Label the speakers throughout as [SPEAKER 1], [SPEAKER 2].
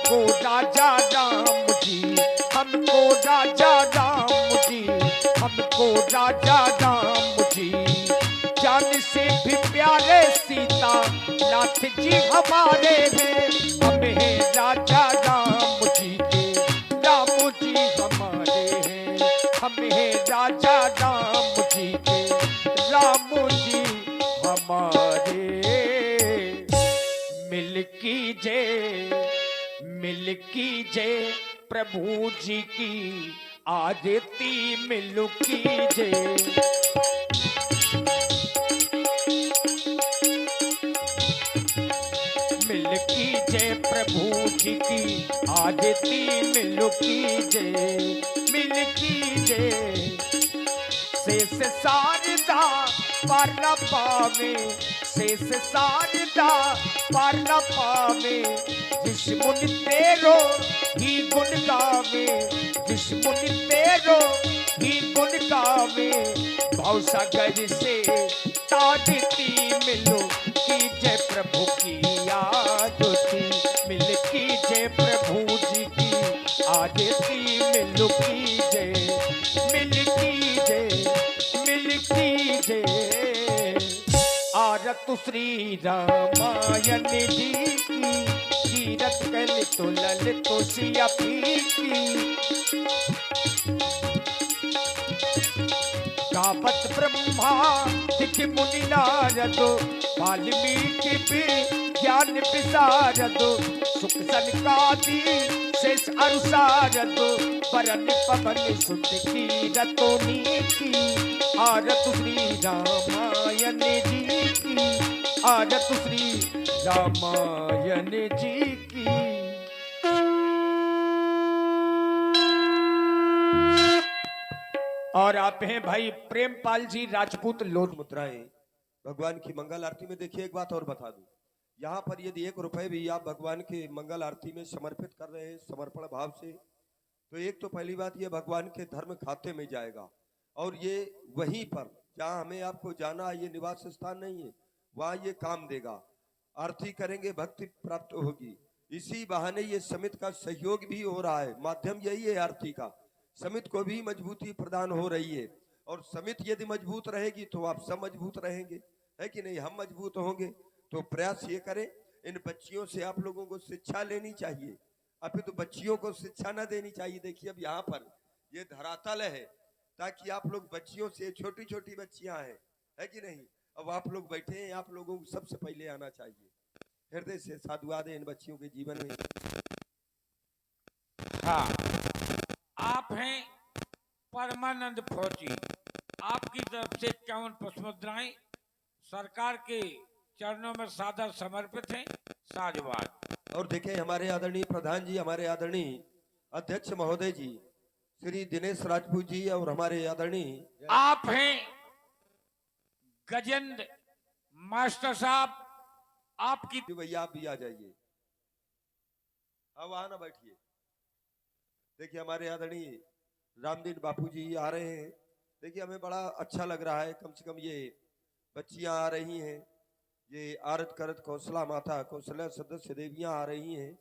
[SPEAKER 1] हमको राजा राम जी, हमको राजा राम जी, हमको राजा राम जी, जान से भी प्यारे सीता नाथ जी हमारे हैं। हमें राजा राम जी के राम जी हमारे हैं। हमें राजा राम जी के राम जी हमारे। मिल कीजिए प्रभु जी की आरती मिल कीजिए। मिल कीजिए प्रभु जी की आरती मिल कीजिए। मिल कीजिए शेष शारदा पार न पावे, शेष शारदा पार न पावे, जिस मुनि तेरो ही गुण गावे, जिस मुनि तेरो ही गुण गावे, भाव सागर से तारती मिलो कीजिए प्रभु की आरती। मिल कीजिए प्रभु जी की आरती मिल कीजिए। मिल आरत श्री रामायण जी की, कीरत कल तो ललित सिया की, गावत ब्रह्मा दिख मुनि नारद, वाल्मीकि भी ज्ञान विशारद, सुख सनकादि शेष अरुसारद, परन पवन सुत कीरतो नीति। आरत श्री रामायण जी की, आरत श्री रामायण जी की। और आप हैं भाई प्रेमपाल जी राजपूत लोध
[SPEAKER 2] मुद्राएं भगवान की मंगल आरती में। देखिए एक बात और बता दूं, यहाँ पर यदि 1 रुपए भी आप भगवान के मंगल आरती में समर्पित कर रहे हैं समर्पण भाव से, तो एक तो पहली बात ये भगवान के धर्म खाते में जाएगा, और ये वहीं पर जहाँ हमें आपको जाना ये निवास स्थान नहीं है, वहाँ ये काम देगा। आरती करेंगे भक्ति प्राप्त होगी। इसी बहाने ये समिति का सहयोग भी हो रहा है, माध्यम यही है आरती का। समिति को भी मजबूती प्रदान हो रही है, और समिति यदि मजबूत रहेगी तो आप सब मजबूत रहेंगे, है कि नहीं। हम मजबूत होंगे तो प्रयास ये करें, इन बच्चियों से आप लोगों को शिक्षा लेनी चाहिए। अभी तो बच्चियों को शिक्षा न देनी चाहिए। देखिए अब यहाँ पर ये धरातल है ताकि आप लोग बच्चियों से, छोटी छोटी बच्चियां हैं, है कि नहीं। अब आप लोग बैठे हैं, आप लोगों को सबसे पहले आना चाहिए। हृदय से साधुवाद है इन बच्चियों के जीवन में।
[SPEAKER 3] हाँ, आप हैं परमानंद फौजी, आपकी तरफ से 51 पुष्पमुद्राएं सरकार के चरणों में सादर समर्पित हैं। साधुवाद।
[SPEAKER 2] और देखें हमारे आदरणीय प्रधान जी, हमारे आदरणीय अध्यक्ष महोदय जी श्री दिनेश राजपूत जी, और हमारे आदरणीय
[SPEAKER 3] आप हैं गजेंद्र मास्टर साहब, आपकी
[SPEAKER 2] भैया आप भी आ जाइए, अब वहां ना बैठिए। देखिए हमारे आदरणीय रामदीन बापू जी आ रहे हैं। देखिए हमें बड़ा अच्छा लग रहा है, कम से कम ये बच्चियां आ रही हैं, ये आरत करत कौशला माता कौशल्या सदस्य देवियां आ रही हैं,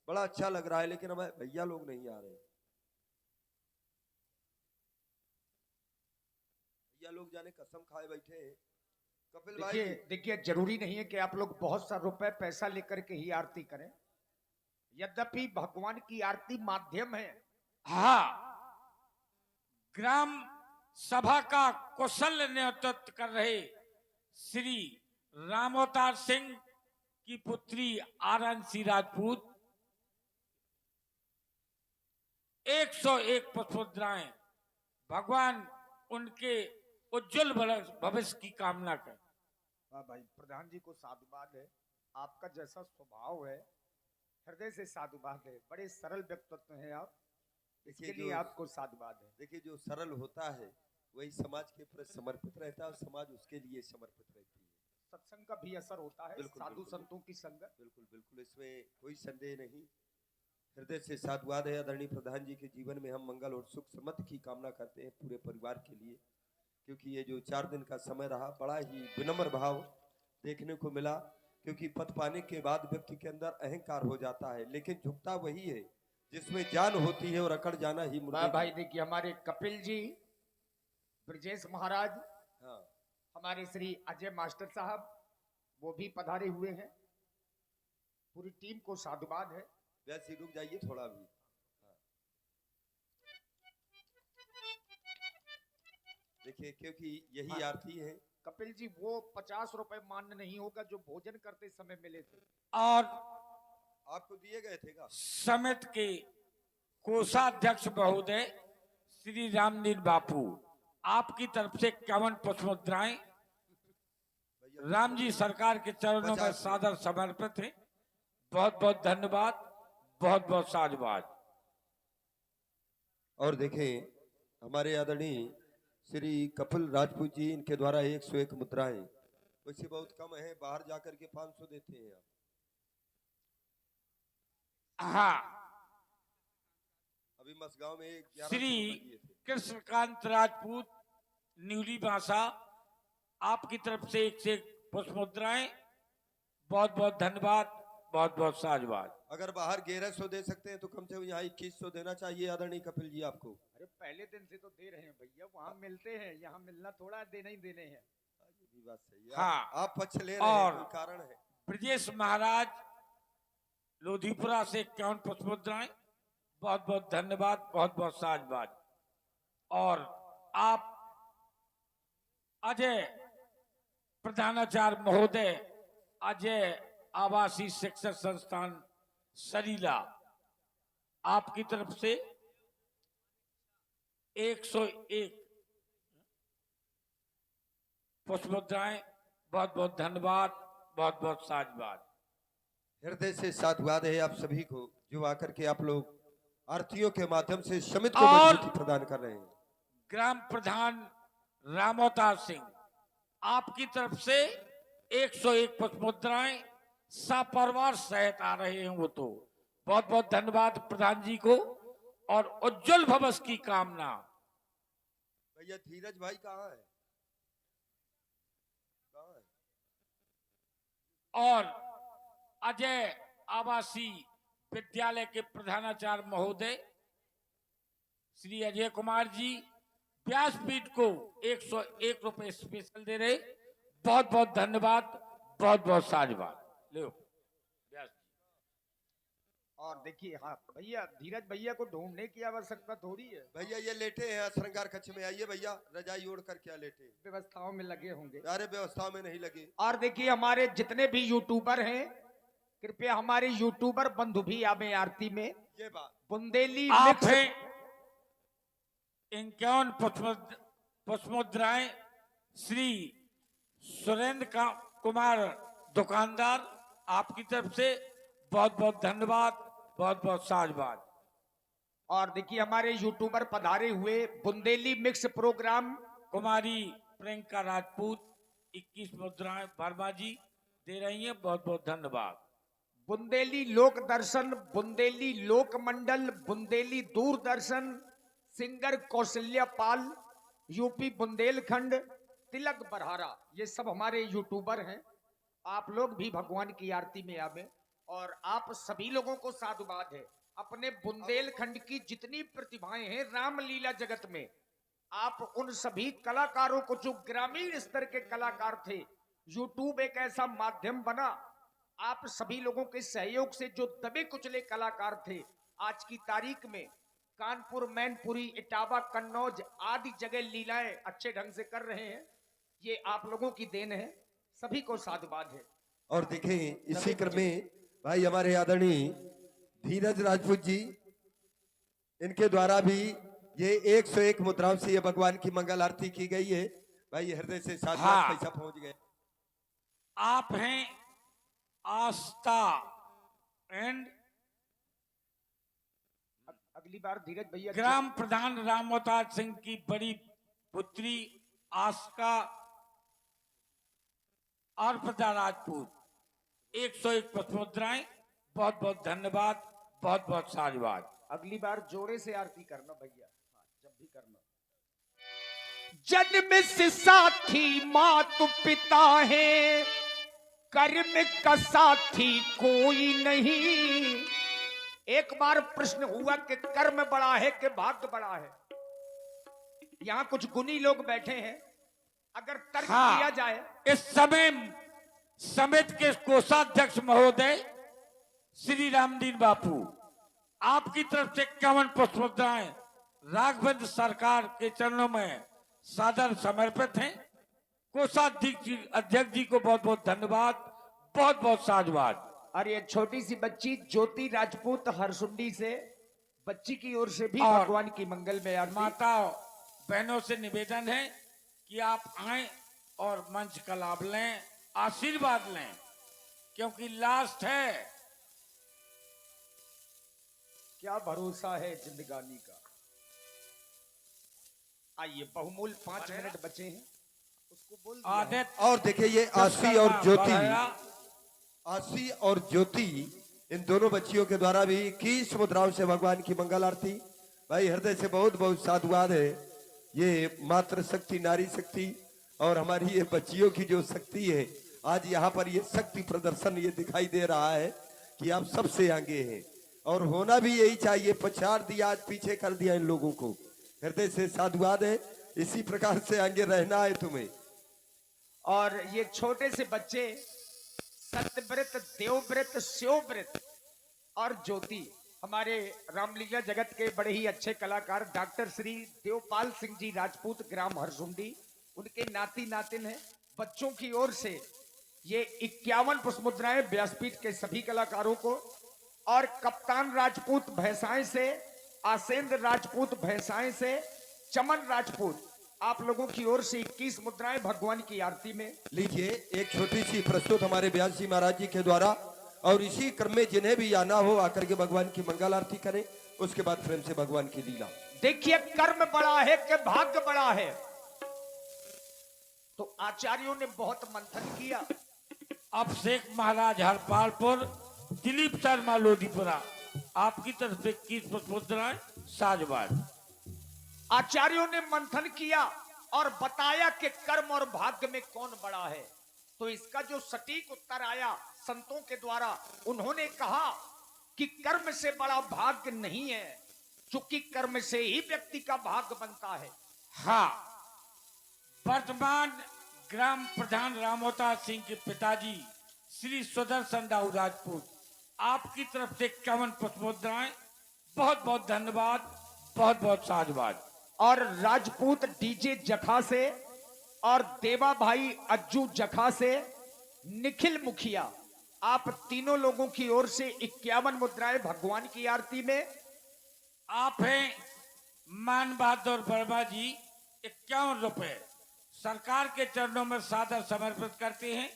[SPEAKER 2] बड़ा अच्छा लग रहा है। लेकिन हमें भैया लोग नहीं आ रहे, भैया लोग जाने कसम खाए बैठे हैं। कपिल भाई
[SPEAKER 1] देखिए जरूरी नहीं है कि आप लोग बहुत सा रुपए पैसा लेकर के ही आरती करें, यद्यपि भगवान की आरती माध्यम है।
[SPEAKER 3] हाँ, ग्राम सभा का कुशल नेतृत्व कर रहे श्री रामोतार सिंह की पुत्री आरएनसी राजपूत 101 पुष्पमुद्राएं भगवान उनके उज्जवल भविष्य की कामना कर।
[SPEAKER 1] हाँ भाई प्रधान जी को साधुवाद है, आपका जैसा स्वभाव है हृदय से साधुवाद है, बड़े सरल व्यक्तित्व हैं आप, इसके लिए आपको साधुवाद है।
[SPEAKER 2] देखिए जो सरल होता है वही समाज के प्रति समर्पित रहता है, और समाज उसके लिए समर्पित रहती है।
[SPEAKER 1] सत्संग का भी असर होता है, साधु संतों की संगत।
[SPEAKER 2] बिल्कुल बिल्कुल, इसमें कोई संदेह नहीं। हृदय से साधुवाद है। आदरणीय प्रधान जी के जीवन में हम मंगल और सुख समृद्धि की कामना करते हैं पूरे परिवार के लिए, क्योंकि ये जो 4 दिन का समय रहा बड़ा ही विनम्र भाव देखने को मिला। क्योंकि पद पाने के बाद व्यक्ति के अंदर अहंकार हो जाता है, लेकिन झुकता वही है जिसमें जान होती है और अकड़ जाना ही मुर्दे
[SPEAKER 1] भाई
[SPEAKER 2] की।
[SPEAKER 1] देखिए हमारे कपिल जी, ब्रजेश महाराज,
[SPEAKER 2] हाँ,
[SPEAKER 1] हमारे श्री अजय मास्टर साहब, वो भी पधारे हुए हैं। पूरी टीम को साधुवाद है।
[SPEAKER 2] वैसे रुक जाइए थोड़ा भी। हाँ। देखिए, क्योंकि यही
[SPEAKER 1] हाँ।
[SPEAKER 2] आरती है।
[SPEAKER 1] कपिल जी, वो 50 रुपए मान्य नहीं होगा जो भोजन करते समय मिले थे।
[SPEAKER 3] और
[SPEAKER 2] आपको दिए गए थे का?
[SPEAKER 3] समिति के कोषाध्यक्ष महोदय श्री रामनील बापू, आपकी तरफ से 51 पुष्प मुद्राएं राम जी सरकार के चरणों में
[SPEAKER 2] 50
[SPEAKER 3] सादर समर्पित है। बहुत बहुत धन्यवाद, बहुत बहुत साधुवाद।
[SPEAKER 2] और देखें, हमारे आदरणीय श्री कपिल राजपूत जी, इनके द्वारा 101 मुद्राएं, वैसे बहुत कम है, बाहर जाकर के 500 देते हैं आप।
[SPEAKER 3] हाँ,
[SPEAKER 2] अभी मसगांव में 1100
[SPEAKER 3] श्री
[SPEAKER 2] रुपए दिए थे।
[SPEAKER 3] कृष्णकांत राजपूत न्यूली बासा, आपकी तरफ से 101 पुष्प मुद्राएं, बहुत बहुत धन्यवाद, बहुत बहुत साधुवाद।
[SPEAKER 2] अगर बाहर 1100 दे सकते हैं तो कम से कम यहाँ 2100 देना चाहिए आदरणीय कपिल जी आपको।
[SPEAKER 1] अरे पहले दिन से तो दे रहे हैं भैया, वहाँ मिलते हैं, यहाँ मिलना थोड़ा देने ही देने हैं।
[SPEAKER 2] ये भी बात सही है।
[SPEAKER 3] हाँ।
[SPEAKER 2] आप पक्ष ले रहे हैं,
[SPEAKER 3] और
[SPEAKER 2] कोई कारण है?
[SPEAKER 3] ब्रजेश महाराज लोधीपुरा से 51 पुष्प मुद्राएं, बहुत बहुत धन्यवाद, बहुत बहुत साधुवाद। और आप अजय प्रधानाचार्य महोदय, अजय आवासीय शिक्षण संस्थान सरीला, आपकी तरफ से 101 पुष्प मुद्राएं, बहुत बहुत धन्यवाद, बहुत बहुत साधुवाद।
[SPEAKER 2] हृदय से साधुवाद है आप सभी को, जो आकर के आप लोग आरतियों के माध्यम से समिति को
[SPEAKER 3] और
[SPEAKER 2] मजबूती प्रदान कर रहे हैं।
[SPEAKER 3] ग्राम प्रधान रामोतार सिंह, आपकी तरफ से 101 पुष्प मुद्राएं सपरिवार सहित आ रहे हैं। वो तो बहुत बहुत धन्यवाद प्रधान जी को, और उज्जवल भविष्य की कामना।
[SPEAKER 2] भैया धीरज भाई कहाँ है? कहाँ है?
[SPEAKER 3] और अजय आवासीय विद्यालय के प्रधानाचार्य महोदय श्री अजय कुमार जी, व्यासपीठ को 101 रुपए स्पेशल दे रहे, बहुत बहुत धन्यवाद, बहुत बहुत साधुवाद। लो व्यास जी।
[SPEAKER 1] और देखिए, हाँ भैया, धीरज भैया को ढूंढने की आवश्यकता थोड़ी है,
[SPEAKER 2] भैया ये लेटे हैं श्रृंगार कक्ष में, आइए भैया, रजाई ओढ़ कर क्या लेटे?
[SPEAKER 1] व्यवस्थाओं में लगे होंगे।
[SPEAKER 2] अरे व्यवस्था में नहीं लगे।
[SPEAKER 1] और देखिए, हमारे जितने भी यूट्यूबर हैं, कृपया हमारे यूट्यूबर बंधु भी आवे आरती में।
[SPEAKER 2] ये बात
[SPEAKER 1] बुंदेली
[SPEAKER 3] आप
[SPEAKER 1] मिक्स,
[SPEAKER 3] हैं 51 पुष्प मुद्राएं श्री सुरेंद्र कुमार दुकानदार, आपकी तरफ से बहुत बहुत धन्यवाद, बहुत बहुत साधुवाद।
[SPEAKER 1] और देखिए हमारे यूट्यूबर पधारे हुए, बुंदेली मिक्स प्रोग्राम,
[SPEAKER 3] कुमारी प्रियंका राजपूत 21 मुद्राएं वर्मा जी दे रही हैं, बहुत बहुत धन्यवाद।
[SPEAKER 1] बुंदेली लोक दर्शन, बुंदेली लोक मंडल, बुंदेली दूरदर्शन, सिंगर कौशल्या पाल, यूपी बुंदेलखंड, तिलक बरहारा, ये सब हमारे यूट्यूबर हैं। आप लोग भी भगवान की आरती में आवे, और आप सभी लोगों को साधुवाद है। अपने बुंदेलखंड की जितनी प्रतिभाएं हैं रामलीला जगत में, आप उन सभी कलाकारों को, जो ग्रामीण स्तर के कलाकार थे, यूट्यूब एक ऐसा माध्यम बना, आप सभी लोगों के सहयोग से जो दबे कुचले कलाकार थे, आज की तारीख में कानपुर, मैनपुरी, इटावा, कन्नौज आदि जगह लीलाएं अच्छे ढंग से कर रहे हैं। ये आप लोगों की देन है, सभी को साधुवाद है।
[SPEAKER 2] और देखें, इसी क्रम में भाई हमारे आदरणीय धीरज राजपूत जी, इनके द्वारा भी ये 101 मुद्राओं से ये भगवान की मंगल आरती की गई है। भाई हृदय से साधुवाद,
[SPEAKER 3] हाँ।
[SPEAKER 2] पैसा पहुंच गए।
[SPEAKER 3] आप हैं आस्था एंड
[SPEAKER 1] अगली बार धीरज भैया,
[SPEAKER 3] ग्राम प्रधान रामोतार सिंह की बड़ी पुत्री आस्का अर्पदा राजपूत 101 पुष्प मुद्राएं, बहुत बहुत धन्यवाद, बहुत बहुत साधुवाद।
[SPEAKER 1] अगली बार जोरे से आरती करना भैया, हाँ, जब भी करना। जन्म से साथी मातु पिता है, कर्म का साथी कोई नहीं। एक बार प्रश्न हुआ कि कर्म बड़ा है कि भाग्य बड़ा है। यहां कुछ गुणी लोग बैठे हैं, अगर तर्क किया जाए।
[SPEAKER 3] इस समय समिति के कोषाध्यक्ष महोदय श्री रामदीन बापू, आपकी तरफ से 51 पुष्पमुद्राएं राघवेंद्र सरकार के चरणों में सादर समर्पित हैं। कोषाध्यक्ष जी को बहुत बहुत धन्यवाद, बहुत बहुत साधुवाद।
[SPEAKER 1] और ये छोटी सी बच्ची ज्योति राजपूत हरसुंडी से, बच्ची की ओर से भी
[SPEAKER 3] और
[SPEAKER 1] भगवान की मंगल में आरती।
[SPEAKER 3] माता बहनों से निवेदन है कि आप आए और मंच का लाभ लें, आशीर्वाद लें, क्योंकि लास्ट है।
[SPEAKER 1] क्या भरोसा है जिंदगानी का। आइए, बहुमूल्य 5 मिनट बचे हैं, उसको बोल दिया है।
[SPEAKER 3] आदित्य
[SPEAKER 2] और देखिए ये आशी और ज्योति, आशी और ज्योति, इन दोनों बच्चियों के द्वारा भी 21 मुद्राओं से भगवान की मंगल आरती। भाई हृदय से बहुत बहुत साधुवाद है। ये मातृ शक्ति, नारी शक्ति और हमारी ये बच्चियों की जो शक्ति है, आज यहाँ पर ये शक्ति प्रदर्शन ये दिखाई दे रहा है कि आप सबसे आगे हैं और होना भी यही चाहिए। पछाड़ दिया, आज पीछे कर दिया इन लोगों को। हृदय से साधुवाद है, इसी प्रकार से आगे रहना है तुम्हें।
[SPEAKER 1] और ये छोटे से बच्चे सत्यव्रत, देवव्रत, शिवव्रत और ज्योति, हमारे रामलीला जगत के बड़े ही अच्छे कलाकार डॉक्टर श्री देवपाल सिंह जी राजपूत, ग्राम हरसुंडी, उनके नाती नातिन हैं। बच्चों की ओर से ये 51 पुष्पमुद्राएं व्यासपीठ के सभी कलाकारों को, और कप्तान राजपूत भैंसाएं से, आसेंद्र राजपूत भैंसाएं से, चमन राजपूत, आप लोगों की ओर से 21 मुद्राएं भगवान की आरती में।
[SPEAKER 2] लीजिए एक छोटी सी प्रस्तुत हमारे व्यास जी महाराज जी के द्वारा, और इसी क्रम में जिन्हें भी आना हो आकर के भगवान की मंगल आरती करें, उसके बाद प्रेम से भगवान की लीला।
[SPEAKER 1] देखिए, कर्म बड़ा है कि भाग्य बड़ा है। तो आचार्यों ने बहुत मंथन किया।
[SPEAKER 3] अब शेख महाराज हरपालपुर, दिलीप शर्मा लोधीपुरा, आपकी तरफ से 21 पुष्पमुद्राएं साधुवाद।
[SPEAKER 1] आचार्यों ने मंथन किया और बताया कि कर्म और भाग्य में कौन बड़ा है। तो इसका जो सटीक उत्तर आया संतों के द्वारा, उन्होंने कहा कि कर्म से बड़ा भाग्य नहीं है, क्योंकि कर्म से ही व्यक्ति का भाग्य बनता है।
[SPEAKER 3] हाँ, वर्तमान ग्राम प्रधान रामोता सिंह के पिताजी श्री सुदर्शन दाऊ राजपूत, आपकी तरफ से 51 पुष्पमुद्राएं, बहुत बहुत धन्यवाद, बहुत बहुत साधुवाद।
[SPEAKER 1] और राजपूत डीजे जखा से और देवा भाई अज्जू जखा से, निखिल मुखिया, आप तीनों लोगों की ओर से 51 मुद्राएं भगवान की आरती में।
[SPEAKER 3] आप हैं मान बहादुर वर्मा जी, 51 रुपए सरकार के चरणों में सादर समर्पित करते हैं।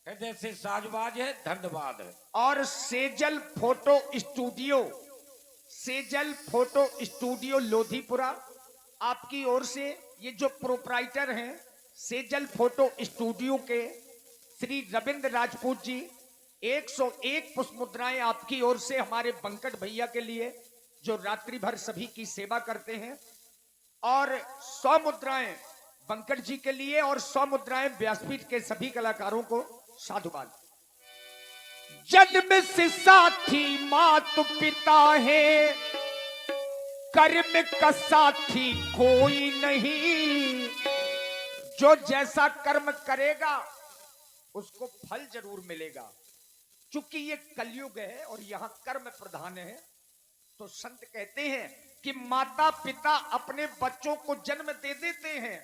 [SPEAKER 3] हृदय से साधुवाद है, धन्यवाद है।
[SPEAKER 1] और Sejal photo studio, Sejal photo studio Lodhipura, आपकी ओर से ये जो प्रोप्राइटर हैं सेजल फोटो स्टूडियो के श्री रविंद्र राजपूत जी, 101 पुष्पमुद्राएं आपकी ओर से हमारे बंकट भैया के लिए, जो रात्रि भर सभी की सेवा करते हैं। और 100 मुद्राएं बंकट जी के लिए और 100 मुद्राएं व्यासपीठ के सभी कलाकारों को साधुवाद। जन्म से साथी मातु पिता है, कर्म का साथी कोई नहीं। जो जैसा कर्म करेगा उसको फल जरूर मिलेगा। चूंकि ये कलयुग है और यहां कर्म प्रधान है, तो संत कहते हैं कि माता पिता अपने बच्चों को जन्म दे देते हैं,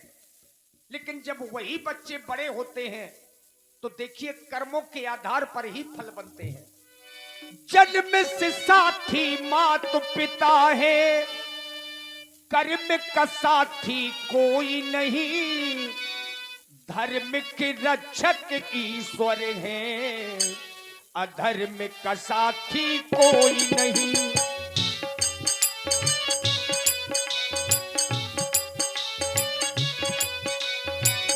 [SPEAKER 1] लेकिन जब वही बच्चे बड़े होते हैं तो देखिए कर्मों के आधार पर ही फल बनते हैं। जन्म से साथी माता पिता है, कर्म का साथी कोई नहीं। धर्म के रक्षक ईश्वर है, अधर्म का साथी कोई नहीं।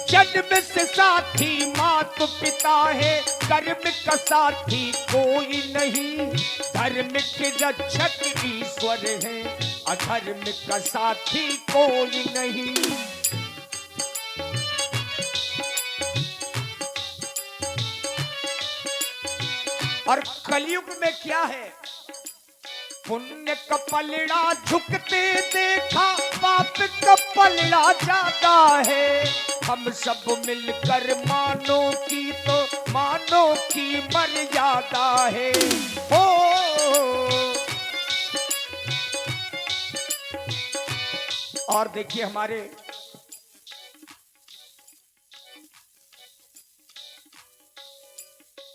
[SPEAKER 1] जन्म से साथी माता पिता है, कर्म का साथी कोई नहीं। धर्म के रक्षक ईश्वर है, अधर्म का साथी कोई नहीं। और कलयुग में क्या है, पुण्य का पलड़ा झुकते देखा, पाप का पलड़ा ज्यादा है। हम सब मिलकर मानो की तो मानो की मर्यादा है। हो और देखिए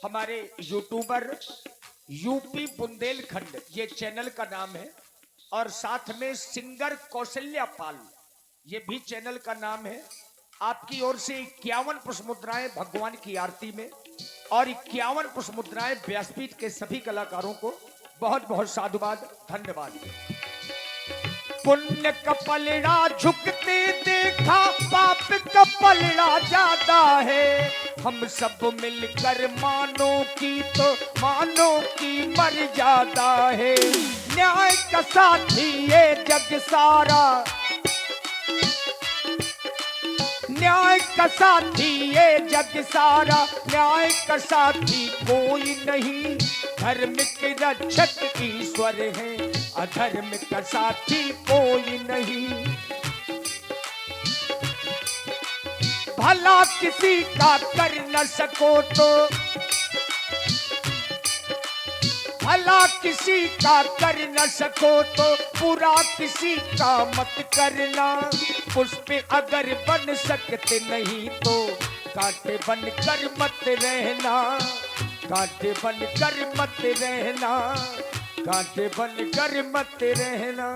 [SPEAKER 1] हमारे यूट्यूबर यूपी बुंदेलखंड, ये चैनल का नाम है, और साथ में सिंगर कौशल्या पाल, ये भी चैनल का नाम है। आपकी ओर से 51 पुष्प मुद्राएं भगवान की आरती में और 51 पुष्प मुद्राएं व्यासपीठ के सभी कलाकारों को बहुत बहुत साधुवाद, धन्यवाद। पुण्य का पलड़ा झुकते देखा, पाप का पलड़ा ज्यादा है। हम सब मिलकर मानो की तो मानो की मर्यादा है। न्याय का साथी ये जग सारा, न्याय का साथी ये जग सारा, न्याय का साथी कोई नहीं। धर्म के रक्षक ईश्वर है, अधर्म का साथी कोई नहीं। भला किसी का कर न सको तो, भला किसी का कर न सको तो बुरा किसी का मत करना। पुष्प अगर बन सकते नहीं तो कांटे बन कर मत रहना, कांटे बन कर मत रहना, कांटे बन कर मत रहना।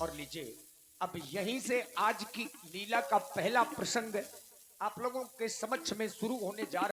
[SPEAKER 1] और लीजिए, अब यहीं से आज की लीला का पहला प्रसंग आप लोगों के समक्ष में शुरू होने जा रहा है।